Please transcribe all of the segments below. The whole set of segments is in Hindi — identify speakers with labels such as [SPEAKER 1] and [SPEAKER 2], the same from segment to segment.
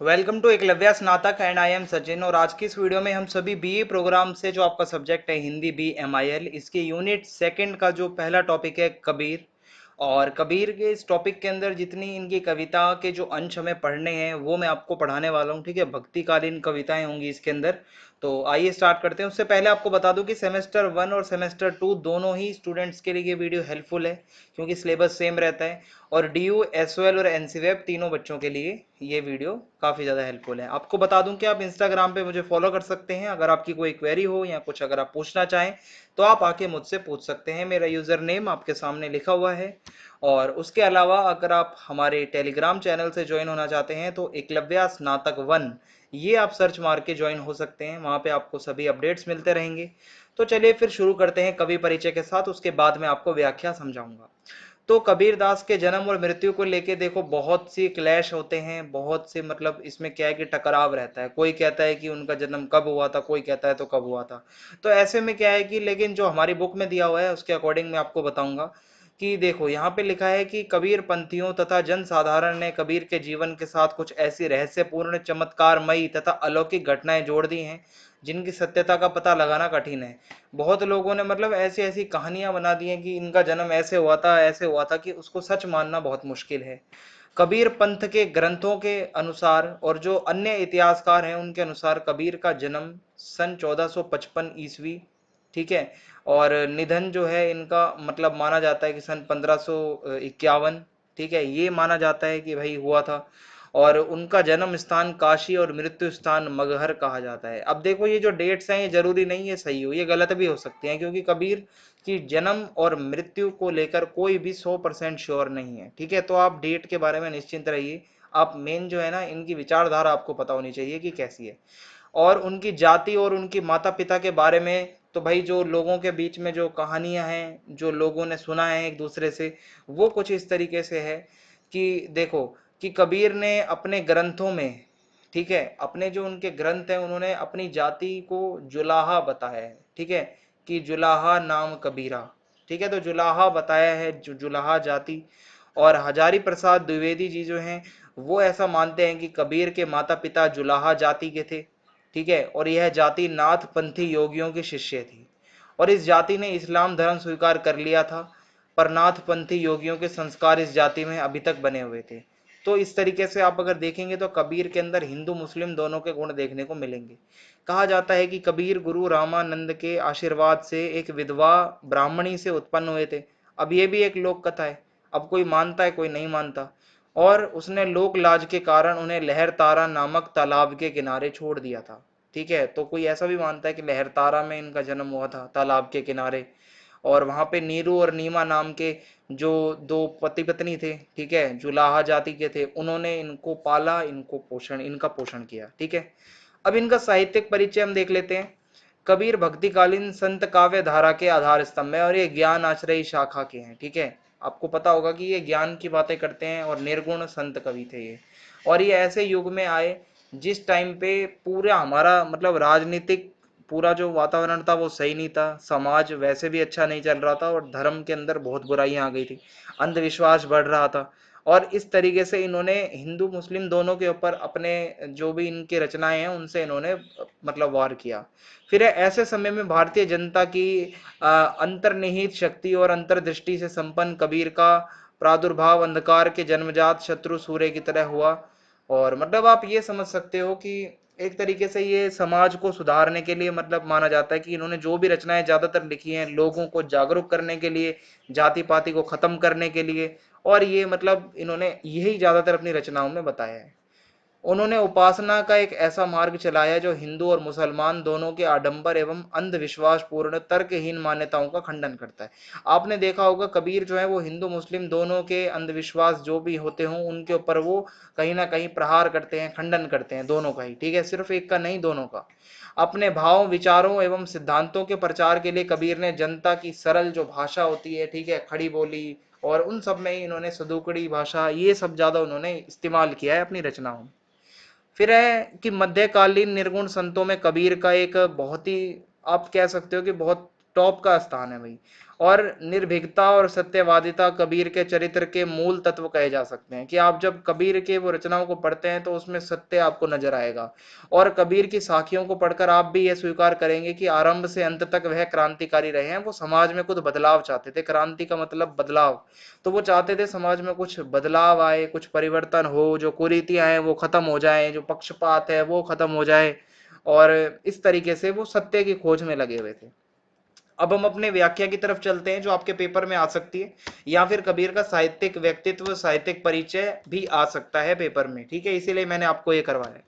[SPEAKER 1] वेलकम टू एकलव्य स्नातक एंड आई एम सचिन। और आज की इस वीडियो में हम सभी बीए प्रोग्राम से जो आपका सब्जेक्ट है Hindi B M I L, इसके यूनिट सेकंड का जो पहला टॉपिक है कबीर। और कबीर के इस टॉपिक के अंदर जितनी इनकी कविता के जो अंश हमें पढ़ने हैं वो मैं आपको पढ़ाने वाला हूँ। ठीक है, भक्तिकालीन कविताएं होंगी इसके अंदर। तो आइए स्टार्ट करते हैं। उससे पहले आपको बता दूं कि सेमेस्टर 1 और सेमेस्टर 2 दोनों ही स्टूडेंट्स के लिए ये वीडियो हेल्पफुल है, क्योंकि सिलेबस सेम रहता है। और D U S O L और एन सी वेब तीनों बच्चों के लिए ये वीडियो काफ़ी ज़्यादा हेल्पफुल है। आपको बता दूं कि आप इंस्टाग्राम पे मुझे फॉलो कर सकते हैं। अगर आपकी कोई क्वेरी हो या कुछ अगर आप पूछना चाहें तो आप आके मुझसे पूछ सकते हैं। मेरा यूज़र नेम आपके सामने लिखा हुआ है। और उसके अलावा अगर आप हमारे टेलीग्राम चैनल से ज्वाइन होना चाहते हैं तो एकलव्य स्नातक 1 ये आप सर्च मार के ज्वाइन हो सकते हैं। वहाँ पे आपको सभी अपडेट्स मिलते रहेंगे। तो चलिए फिर शुरू करते हैं कवि परिचय के साथ। उसके बाद मैं आपको व्याख्या समझाऊंगा। तो कबीरदास के जन्म और मृत्यु को लेके देखो बहुत सी क्लैश होते हैं, बहुत से मतलब इसमें क्या है कि टकराव रहता है। कोई कहता है कि उनका जन्म कब हुआ था, कोई कहता है तो कब हुआ था। तो ऐसे में क्या है कि लेकिन जो हमारी बुक में दिया हुआ है उसके अकॉर्डिंग मैं आपको बताऊंगा कि देखो यहाँ पे लिखा है कि कबीर पंथियों तथा जन साधारण ने कबीर के जीवन के साथ कुछ ऐसी रहस्यपूर्ण चमत्कारमयी तथा अलौकिक घटनाएं जोड़ दी हैं जिनकी सत्यता का पता लगाना कठिन है। बहुत लोगों ने मतलब ऐसी ऐसी कहानियां बना दी हैं कि इनका जन्म ऐसे हुआ था ऐसे हुआ था कि उसको सच मानना बहुत मुश्किल है। कबीर पंथ के ग्रंथों के अनुसार और जो अन्य इतिहासकार हैं उनके अनुसार कबीर का जन्म सन 1455 ईस्वी, ठीक है। और निधन जो है इनका मतलब माना जाता है कि सन 1551, ठीक है, ये माना जाता है कि भाई हुआ था। और उनका जन्म स्थान काशी और मृत्यु स्थान मगहर कहा जाता है। अब देखो ये जो डेट्स हैं ये जरूरी नहीं है सही हो, ये गलत भी हो सकती हैं, क्योंकि कबीर की जन्म और मृत्यु को लेकर कोई भी 100% श्योर नहीं है। ठीक है, तो आप डेट के बारे में निश्चिंत रहिए। आप मेन जो है ना इनकी विचारधारा आपको पता होनी चाहिए कि कैसी है। और उनकी जाति और उनकी माता पिता के बारे में तो भाई जो लोगों के बीच में जो कहानियां हैं जो लोगों ने सुना है एक दूसरे से, वो कुछ इस तरीके से है कि देखो कि कबीर ने अपने ग्रंथों में, ठीक है, अपने जो उनके ग्रंथ हैं उन्होंने अपनी जाति को जुलाहा बताया है। ठीक है, कि जुलाहा नाम कबीरा, ठीक है, तो जुलाहा बताया है, जुलाहा जाति। और हजारी प्रसाद द्विवेदी जी जो हैं वो ऐसा मानते हैं कि कबीर के माता पिता जुलाहा जाति के थे। ठीक है, और यह जाति नाथ पंथी योगियों की शिष्य थी। और इस जाति ने इस्लाम धर्म स्वीकार कर लिया था, पर नाथ पंथी योगियों के संस्कार इस जाति में अभी तक बने हुए थे। तो इस तरीके से आप अगर देखेंगे तो कबीर के अंदर हिंदू मुस्लिम दोनों के गुण देखने को मिलेंगे। कहा जाता है कि कबीर गुरु रामानंद के आशीर्वाद से एक विधवा ब्राह्मणी से उत्पन्न हुए थे। अब ये भी एक लोक कथा है। अब कोई मानता है कोई नहीं मानता। और उसने लोक लाज के कारण उन्हें लहर तारा नामक तालाब के किनारे छोड़ दिया था। ठीक है, तो कोई ऐसा भी मानता है कि लहर तारा में इनका जन्म हुआ था तालाब के किनारे। और वहां पे नीरू और नीमा नाम के जो दो पति पत्नी थे, ठीक है, जुलाहा जाति के थे, उन्होंने इनको पाला, इनका पोषण किया। ठीक है, अब इनका साहित्यिक परिचय हम देख लेते हैं। कबीर भक्तिकालीन संत काव्य धारा के आधार स्तंभ है और ये ज्ञान आश्रयी शाखा के हैं। ठीक है, आपको पता होगा कि ये ज्ञान की बातें करते हैं और निर्गुण संत कवि थे ये। और ये ऐसे युग में आए जिस टाइम पे पूरा हमारा मतलब राजनीतिक पूरा जो वातावरण था वो सही नहीं था, समाज वैसे भी अच्छा नहीं चल रहा था और धर्म के अंदर बहुत बुराइयां आ गई थी, अंधविश्वास बढ़ रहा था। और इस तरीके से इन्होंने हिंदू मुस्लिम दोनों के ऊपर अपने जो भी इनकी रचनाएं हैं उनसे इन्होंने मतलब वार किया। फिर ऐसे समय में भारतीय जनता की अंतर्निहित शक्ति और अंतर्दृष्टि से संपन्न कबीर का प्रादुर्भाव अंधकार के जन्मजात शत्रु सूर्य की तरह हुआ। और मतलब आप ये समझ सकते हो कि एक तरीके से ये समाज को सुधारने के लिए मतलब माना जाता है कि इन्होंने जो भी रचनाएं ज्यादातर लिखी हैं लोगों को जागरूक करने के लिए, जाति पाति को खत्म करने के लिए। और ये मतलब इन्होंने यही ज्यादातर अपनी रचनाओं में बताया है। उन्होंने उपासना का एक ऐसा मार्ग चलाया जो हिंदू और मुसलमान दोनों के आडंबर एवं अंधविश्वास पूर्ण तर्कहीन मान्यताओं का खंडन करता है। आपने देखा होगा कबीर जो है वो हिंदू मुस्लिम दोनों के अंधविश्वास जो भी होते हों उनके ऊपर वो कहीं ना कहीं प्रहार करते हैं, खंडन करते हैं दोनों का ही। ठीक है, सिर्फ एक का नहीं, दोनों का। अपने भाव विचारों एवं सिद्धांतों के प्रचार के लिए कबीर ने जनता की सरल जो भाषा होती है, ठीक है, खड़ी बोली और उन सब में ही इन्होंने सदुकड़ी भाषा ये सब ज्यादा उन्होंने इस्तेमाल किया है अपनी रचनाओं में। फिर है कि मध्यकालीन निर्गुण संतों में कबीर का एक बहुत ही, आप कह सकते हो कि बहुत टॉप का स्थान है भाई। और निर्भीकता और सत्यवादिता कबीर के चरित्र के मूल तत्व कहे जा सकते हैं। कि आप जब कबीर के वो रचनाओं को पढ़ते हैं तो उसमें सत्य आपको नजर आएगा, और कबीर की साखियों को पढ़कर आप भी यह स्वीकार करेंगे कि आरंभ से अंत तक वह क्रांतिकारी रहे हैं। वो समाज में कुछ बदलाव चाहते थे, क्रांति का मतलब बदलाव, तो वो चाहते थे समाज में कुछ बदलाव आए, कुछ परिवर्तन हो, जो कुरीतियां हैं वो खत्म हो जाए, जो पक्षपात है वो खत्म हो जाए, और इस तरीके से वो सत्य की खोज में लगे हुए थे। अब हम अपने व्याख्या की तरफ चलते हैं, जो आपके पेपर में आ सकती है, या फिर कबीर का साहित्यिक व्यक्तित्व, साहित्यिक परिचय भी आ सकता है पेपर में, ठीक है, इसीलिए मैंने आपको ये करवाया है।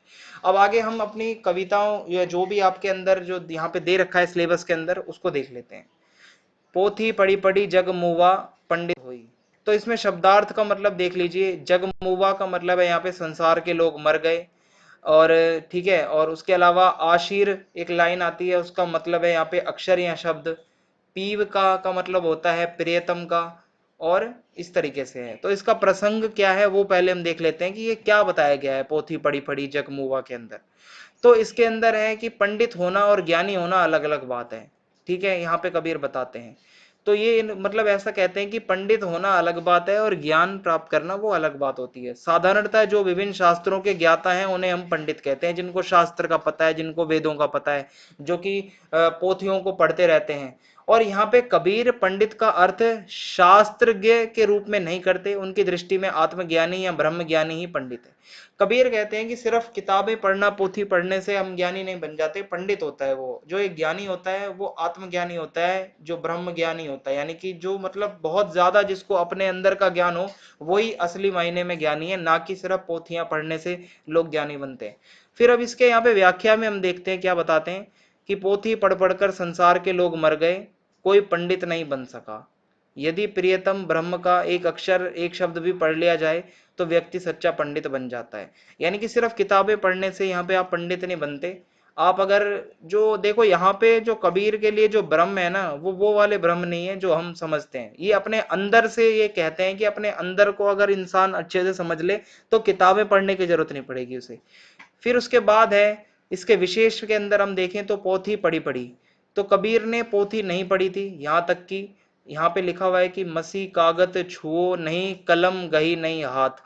[SPEAKER 1] अब आगे हम अपनी कविताओं या जो भी आपके अंदर जो यहाँ पे दे रखा है सिलेबस के अंदर, उसको देख लेते हैं। पोथी पढ़ी पढ़ी जग मुवा पंडित होई। तो इसमें शब्दार्थ का मतलब देख लीजिए। जग मुवा का मतलब है यहाँ पे संसार के लोग मर गए, और ठीक है, और उसके अलावा आशीर एक लाइन आती है, उसका मतलब है यहाँ पे अक्षर या शब्द। पीव का मतलब होता है प्रियतम का, और इस तरीके से है। तो इसका प्रसंग क्या है वो पहले हम देख लेते हैं कि ये क्या बताया गया है पोथी पढ़ी पढ़ी जगमुआ के अंदर। तो इसके अंदर है कि पंडित होना और ज्ञानी होना अलग अलग बात है, ठीक है, यहाँ पे कबीर बताते हैं। तो ये मतलब ऐसा कहते हैं कि पंडित होना अलग बात है और ज्ञान प्राप्त करना वो अलग बात होती है। साधारणतः जो विभिन्न शास्त्रों के ज्ञाता हैं उन्हें हम पंडित कहते हैं, जिनको शास्त्र का पता है, जिनको वेदों का पता है, जो कि पोथियों को पढ़ते रहते हैं। और यहाँ पे कबीर पंडित का अर्थ शास्त्रज्ञ के रूप में नहीं करते, उनकी दृष्टि में आत्मज्ञानी या ब्रह्म ज्ञानी ही पंडित है। कबीर कहते हैं कि सिर्फ किताबें पढ़ना, पोथी पढ़ने से हम ज्ञानी नहीं बन जाते। पंडित होता है वो, जो एक ज्ञानी होता है वो आत्मज्ञानी होता है, जो ब्रह्म ज्ञानी होता है, यानी कि जो मतलब बहुत ज्यादा जिसको अपने अंदर का ज्ञान हो, वही असली मायने में ज्ञानी है, ना कि सिर्फ पोथियां पढ़ने से लोग ज्ञानी बनते हैं। फिर अब इसके यहाँ पे व्याख्या में हम देखते हैं क्या बताते हैं कि पोथी पढ़ पढ़कर संसार के लोग मर गए, कोई पंडित नहीं बन सका। यदि प्रियतम ब्रह्म का एक अक्षर, एक शब्द भी पढ़ लिया जाए तो व्यक्ति सच्चा पंडित बन जाता है। यानी कि सिर्फ किताबें पढ़ने से यहाँ पे आप पंडित नहीं बनते। आप अगर जो देखो यहाँ पे जो कबीर के लिए जो ब्रह्म है ना, वो वाले ब्रह्म नहीं है जो हम समझते हैं। ये अपने अंदर से ये कहते हैं कि अपने अंदर को अगर इंसान अच्छे से समझ ले तो किताबें पढ़ने की जरूरत नहीं पड़ेगी उसे। फिर उसके बाद है इसके विशेष के अंदर हम देखें तो पोथी पढ़ी पढ़ी। तो कबीर ने पोथी नहीं पढ़ी थी, यहाँ तक कि यहाँ पे लिखा हुआ है कि मसी कागत छुओ नहीं, कलम गही नहीं हाथ।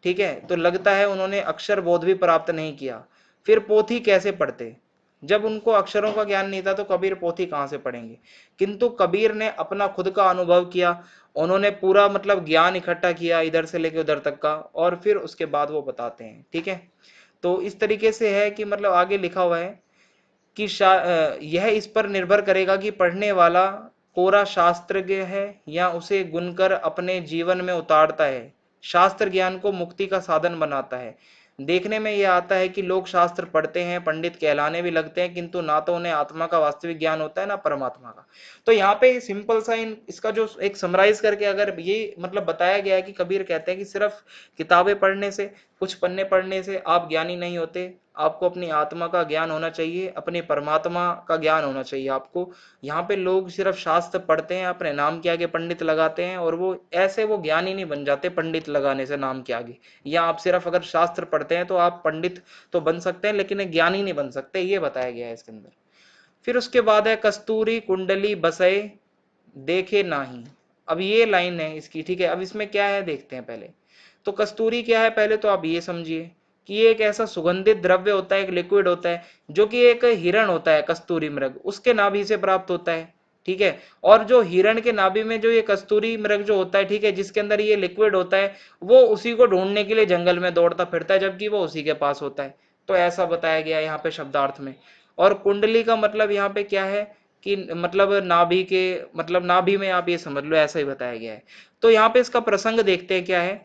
[SPEAKER 1] ठीक है, तो लगता है उन्होंने अक्षर बोध भी प्राप्त नहीं किया। फिर पोथी कैसे पढ़ते, जब उनको अक्षरों का ज्ञान नहीं था तो कबीर पोथी कहां से पढ़ेंगे। किंतु कबीर ने अपना खुद का अनुभव किया, उन्होंने पूरा मतलब ज्ञान इकट्ठा किया इधर से लेकर उधर तक का, और फिर उसके बाद वो बताते हैं। ठीक है, तो इस तरीके से है कि मतलब आगे लिखा हुआ है कि यह इस पर निर्भर करेगा कि पढ़ने वाला कोरा शास्त्रज्ञ है या उसे गुनकर अपने जीवन में उतारता है। शास्त्र ज्ञान को मुक्ति का साधन बनाता है। देखने में यह आता है कि लोग शास्त्र पढ़ते हैं, पंडित कहलाने भी लगते हैं, किंतु ना तो उन्हें आत्मा का वास्तविक ज्ञान होता है ना परमात्मा का। तो यहाँ पे सिंपल सा इसका जो एक समराइज करके अगर ये मतलब बताया गया है कि कबीर कहते हैं कि सिर्फ किताबें पढ़ने से, कुछ पन्ने पढ़ने से आप ज्ञानी नहीं होते। आपको अपनी आत्मा का ज्ञान होना चाहिए, अपने परमात्मा का ज्ञान होना चाहिए आपको। यहाँ पे लोग सिर्फ शास्त्र पढ़ते हैं, अपने नाम के आगे पंडित लगाते हैं, और वो ऐसे वो ज्ञानी नहीं बन जाते पंडित लगाने से नाम के आगे। या आप सिर्फ अगर शास्त्र पढ़ते हैं तो आप पंडित तो बन सकते हैं लेकिन एक ज्ञानी नहीं बन सकते, ये बताया गया है इसके अंदर। फिर उसके बाद है कस्तूरी कुंडली बसए देखे नाही। अब ये लाइन है इसकी, ठीक है। अब इसमें क्या है देखते हैं पहले। तो कस्तूरी क्या है पहले तो आप ये समझिए कि ये एक ऐसा सुगंधित द्रव्य होता है, एक लिक्विड होता है, जो कि एक हिरण होता है कस्तूरी मृग, उसके नाभि से प्राप्त होता है। ठीक है, और जो हिरण के नाभि में जो ये कस्तूरी मृग जो होता है, ठीक है, जिसके अंदर ये लिक्विड होता है, वो उसी को ढूंढने के लिए जंगल में दौड़ता फिरता है, जबकि वो उसी के पास होता है। तो ऐसा बताया गया है यहाँ पे शब्दार्थ में। और कुंडली का मतलब यहाँ पे क्या है कि मतलब नाभि के, मतलब नाभि में आप ये समझ लो, ऐसा ही बताया गया है। तो यहाँ पे इसका प्रसंग देखते हैं क्या है।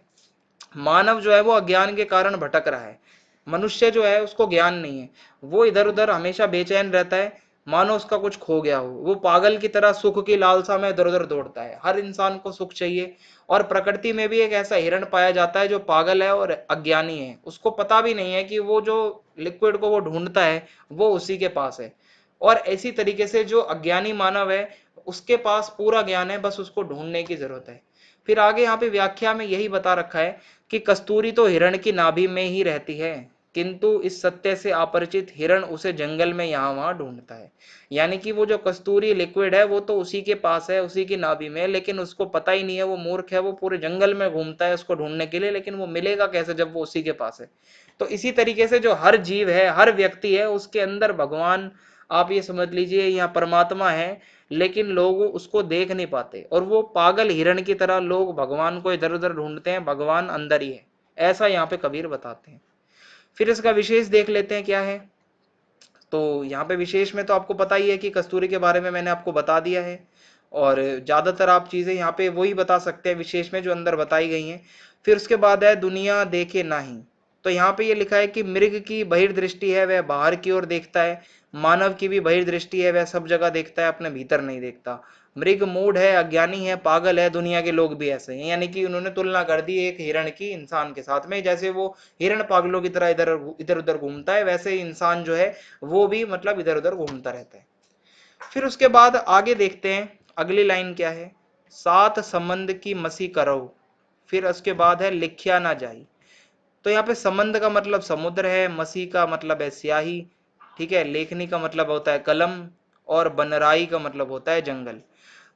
[SPEAKER 1] मानव जो है वो अज्ञान के कारण भटक रहा है। मनुष्य जो है उसको ज्ञान नहीं है, वो इधर उधर हमेशा बेचैन रहता है, मानो उसका कुछ खो गया हो। वो पागल की तरह सुख की लालसा में इधर उधर दौड़ता है। हर इंसान को सुख चाहिए, और प्रकृति में भी एक ऐसा हिरण पाया जाता है जो पागल है और अज्ञानी है, उसको पता भी नहीं है कि वो जो लिक्विड को वो ढूंढता है वो उसी के पास है। और इसी तरीके से जो अज्ञानी मानव है उसके पास पूरा ज्ञान है, बस उसको ढूंढने की जरूरत है। फिर आगे यहाँ पे व्याख्या में यही बता रखा है कि कस्तूरी तो हिरण की नाभि में ही रहती है। किंतु इस सत्य से अपरिचित हिरण उसे जंगल में यहाँ वहां ढूंढता है। यानी कि वो जो कस्तूरी लिक्विड है वो तो उसी के पास है, उसी की नाभि में, लेकिन उसको पता ही नहीं है, वो मूर्ख है, वो पूरे जंगल में घूमता है उसको ढूंढने के लिए, लेकिन वो मिलेगा कैसे जब वो उसी के पास है। तो इसी तरीके से जो हर जीव है, हर व्यक्ति है, उसके अंदर भगवान, आप ये समझ लीजिए यहाँ परमात्मा है, लेकिन लोग उसको देख नहीं पाते, और वो पागल हिरण की तरह लोग भगवान को इधर उधर ढूंढते हैं, भगवान अंदर ही है, ऐसा यहाँ पे कबीर बताते हैं। फिर इसका विशेष देख लेते हैं क्या है। तो यहाँ पे विशेष में तो आपको पता ही है कि कस्तूरी के बारे में मैंने आपको बता दिया है, और ज्यादातर आप चीजें यहाँ पे वही बता सकते हैं विशेष में जो अंदर बताई गई हैं। फिर उसके बाद है दुनिया देखे नाही। तो यहाँ पे ये लिखा है कि मृग की बहिर्दृष्टि है, वह बाहर की ओर देखता है, मानव की भी बहिर्दृष्टि है, वह सब जगह देखता है, अपने भीतर नहीं देखता। मृग मूढ़ है, अज्ञानी है, पागल है, दुनिया के लोग भी ऐसे हैं। यानी कि उन्होंने तुलना कर दी एक हिरण की इंसान के साथ में, जैसे वो हिरण पागलों की तरह इधर इधर उधर घूमता है, वैसे इंसान जो है वो भी मतलब इधर उधर घूमता रहता है। फिर उसके बाद आगे देखते हैं अगली लाइन क्या है। सात संबंध की मसी करो, फिर उसके बाद है लिख्या ना जाई। तो यहाँ पे संबंध का मतलब समुद्र है, मसी का मतलब है स्याही, ठीक है, लेखनी का मतलब होता है कलम, और बनराई का मतलब होता है जंगल।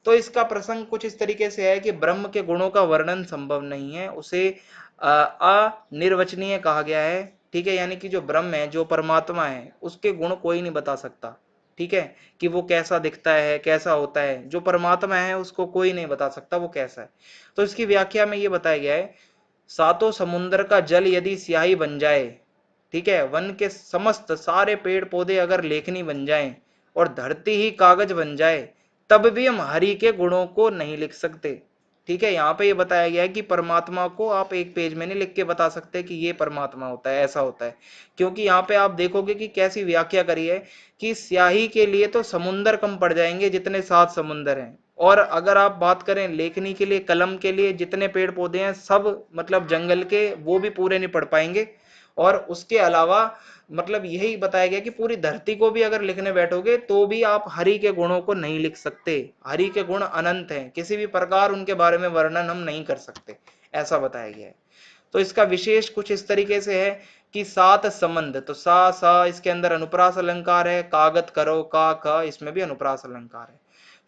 [SPEAKER 1] तो इसका प्रसंग कुछ इस तरीके से है कि ब्रह्म के गुणों का वर्णन संभव नहीं है, उसे अनिर्वचनीय कहा गया है, ठीक है। यानी कि जो ब्रह्म है, जो परमात्मा है, उसके गुण कोई नहीं बता सकता, ठीक है, कि वो कैसा दिखता है, कैसा होता है, जो परमात्मा है उसको कोई नहीं बता सकता वो कैसा है। तो इसकी व्याख्या में ये बताया गया है, सातों समुद्र का जल यदि स्याही बन जाए, ठीक है, वन के समस्त सारे पेड़ पौधे अगर लेखनी बन जाएं, और धरती ही कागज बन जाए, तब भी हम हरि के गुणों को नहीं लिख सकते, ठीक है। यहाँ पे ये बताया गया है कि परमात्मा को आप एक पेज में नहीं लिख के बता सकते कि ये परमात्मा होता है, ऐसा होता है। क्योंकि यहाँ पे आप देखोगे कि कैसी व्याख्या करी है कि स्याही के लिए तो समुंदर कम पड़ जाएंगे, जितने सात समुंदर हैं, और अगर आप बात करें लेखनी के लिए, कलम के लिए, जितने पेड़ पौधे हैं सब मतलब जंगल के, वो भी पूरे नहीं पढ़ पाएंगे। और उसके अलावा मतलब यही बताया गया कि पूरी धरती को भी अगर लिखने बैठोगे तो भी आप हरि के गुणों को नहीं लिख सकते। हरि के गुण अनंत हैं, किसी भी प्रकार उनके बारे में वर्णन हम नहीं कर सकते, ऐसा बताया गया है। तो इसका विशेष कुछ इस तरीके से है कि सात संबंध, तो सा इसके अंदर अनुप्रास अलंकार है, कागत करो का इसमें भी अनुप्रास अलंकार है।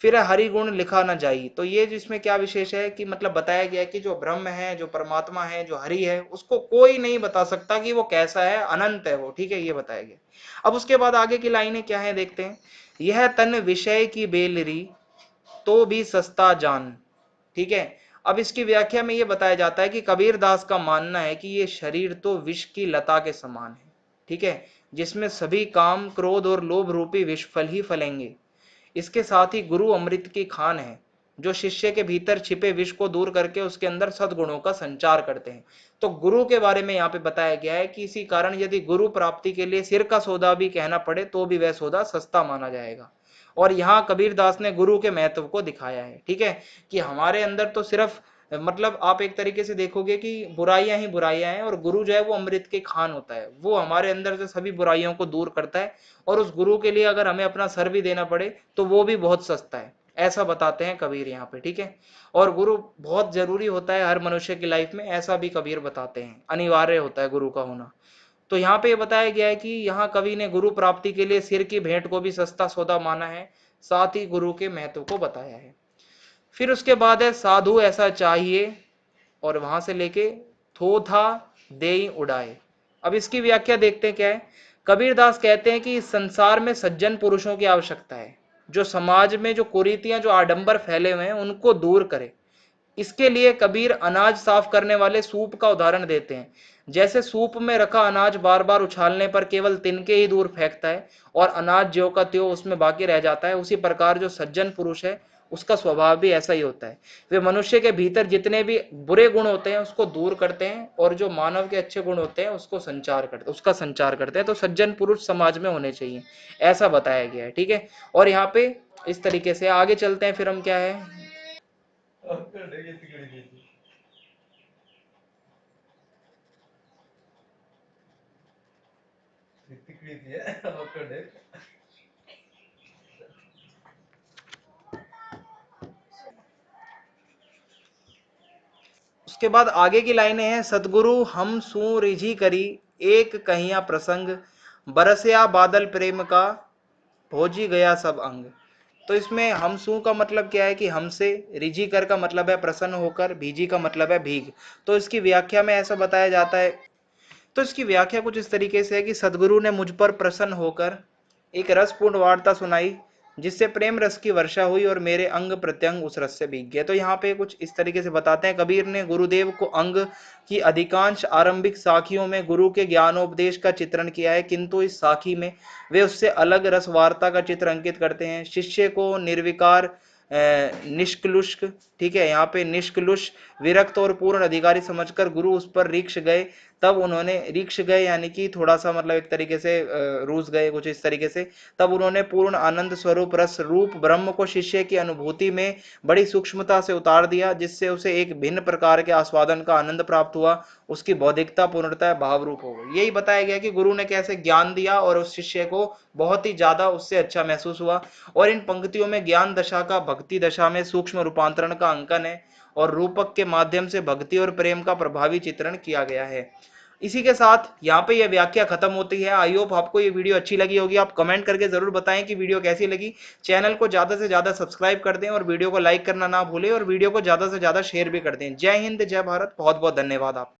[SPEAKER 1] फिर है हरि गुण लिखा ना जाई। तो ये जिसमें क्या विशेष है कि मतलब बताया गया कि जो ब्रह्म है, जो परमात्मा है, जो हरि है, उसको कोई नहीं बता सकता कि वो कैसा है, अनंत है वो, ठीक है, ये बताया गया। अब उसके बाद आगे की लाइनें क्या है देखते हैं। यह तन विषय की बेलरी, तो भी सस्ता जान, ठीक है। अब इसकी व्याख्या में यह बताया जाता है कि कबीर दास का मानना है कि ये शरीर तो विष की लता के समान है, ठीक है, जिसमें सभी काम क्रोध और लोभ रूपी विष फल ही फलेंगे। इसके साथ ही गुरु अमृत की खान है, जो शिष्य के भीतर छिपे विष को दूर करके उसके अंदर सद्गुणों का संचार करते हैं। तो गुरु के बारे में यहाँ पे बताया गया है कि इसी कारण यदि गुरु प्राप्ति के लिए सिर का सौदा भी कहना पड़े तो भी वह सौदा सस्ता माना जाएगा। और यहाँ कबीर दास ने गुरु के महत्व को दिखाया है, ठीक है, कि हमारे अंदर तो सिर्फ मतलब आप एक तरीके से देखोगे कि बुराइयां ही बुराइयां हैं, और गुरु जो है वो अमृत के खान होता है, वो हमारे अंदर से सभी बुराइयों को दूर करता है। और उस गुरु के लिए अगर हमें अपना सर भी देना पड़े तो वो भी बहुत सस्ता है, ऐसा बताते हैं कबीर यहाँ पे, ठीक है। और गुरु बहुत जरूरी होता है हर मनुष्य की लाइफ में, ऐसा भी कबीर बताते हैं, अनिवार्य होता है गुरु का होना। तो यहाँ पे बताया गया है कि यहाँ कवि ने गुरु प्राप्ति के लिए सिर की भेंट को भी सस्ता सौदा माना है, साथ ही गुरु के महत्व को बताया है। फिर उसके बाद है साधु ऐसा चाहिए, और वहां से लेके थो था दे उड़ाए। अब इसकी व्याख्या देखते हैं क्या है। कबीर दास कहते हैं कि इस संसार में सज्जन पुरुषों की आवश्यकता है, जो समाज में जो कुरीतियां, जो आडंबर फैले हुए हैं उनको दूर करे। इसके लिए कबीर अनाज साफ करने वाले सूप का उदाहरण देते हैं। जैसे सूप में रखा अनाज बार बार उछालने पर केवल तिनके ही दूर फेंकता है और अनाज ज्यों का त्यों उसमें बाकी रह जाता है, उसी प्रकार जो सज्जन पुरुष है उसका स्वभाव भी ऐसा ही होता है। वे मनुष्य के भीतर जितने भी बुरे गुण होते हैं उसको दूर करते हैं, और जो मानव के अच्छे गुण होते हैं उसका संचार करते हैं। तो सज्जन पुरुष समाज में होने चाहिए, ऐसा बताया गया है, ठीक है। और यहाँ पे इस तरीके से आगे चलते हैं, फिर हम क्या है। उसके बाद आगे की लाइनें हैं, सदगुरु हम सू रिझी करी, एक कहिया प्रसंग, बरसया बादल प्रेम का, भोजी गया सब अंग। तो इसमें हमसू का मतलब क्या है कि हमसे, रिझी कर का मतलब है प्रसन्न होकर, भीजी का मतलब है भीग। तो इसकी व्याख्या में ऐसा बताया जाता है, तो इसकी व्याख्या कुछ इस तरीके से है कि सदगुरु ने मुझ पर प्रसन्न होकर एक रसपूर्ण वार्ता सुनाई, जिससे प्रेम रस की वर्षा हुई और मेरे अंग प्रत्यंग उस रस से भीग गए। तो यहाँ पे कुछ इस तरीके से बताते हैं, कबीर ने गुरुदेव को अंग की अधिकांश आरंभिक साखियों में गुरु के ज्ञानोपदेश का चित्रण किया है, किंतु इस साखी में वे उससे अलग रस वार्ता का चित्र अंकित करते हैं। शिष्य को निर्विकार, निष्कलुष, ठीक है, यहाँ पे निष्कलुष, विरक्त और पूर्ण अधिकारी समझकर गुरु उस पर रीक्ष गए। तब उन्होंने रीक्ष गए यानी कि थोड़ा सा मतलब एक तरीके से रूस गए कुछ इस तरीके से। तब उन्होंने पूर्ण आनंद स्वरूप रस रूप ब्रह्म को शिष्य की अनुभूति में बड़ी सूक्ष्मता से उतार दिया, जिससे उसे एक भिन्न प्रकार के आस्वादन का आनंद प्राप्त हुआ, उसकी बौद्धिकता पूर्णतः भावरूप हो गई। यही बताया गया कि गुरु ने कैसे ज्ञान दिया और उस शिष्य को बहुत ही ज्यादा उससे अच्छा महसूस हुआ। और इन पंक्तियों में ज्ञान दशा का भक्ति दशा में सूक्ष्म रूपांतरण का अंकन है, और रूपक के माध्यम से भक्ति और प्रेम का प्रभावी चित्रण किया गया है। इसी के साथ यहाँ पे यह व्याख्या खत्म होती है। आई होप आपको ये वीडियो अच्छी लगी होगी। आप कमेंट करके जरूर बताएं कि वीडियो कैसी लगी। चैनल को ज्यादा से ज्यादा सब्सक्राइब कर दें और वीडियो को लाइक करना ना भूलें, और वीडियो को ज्यादा से ज्यादा शेयर भी कर दें। जय हिंद, जय भारत, बहुत बहुत धन्यवाद आप।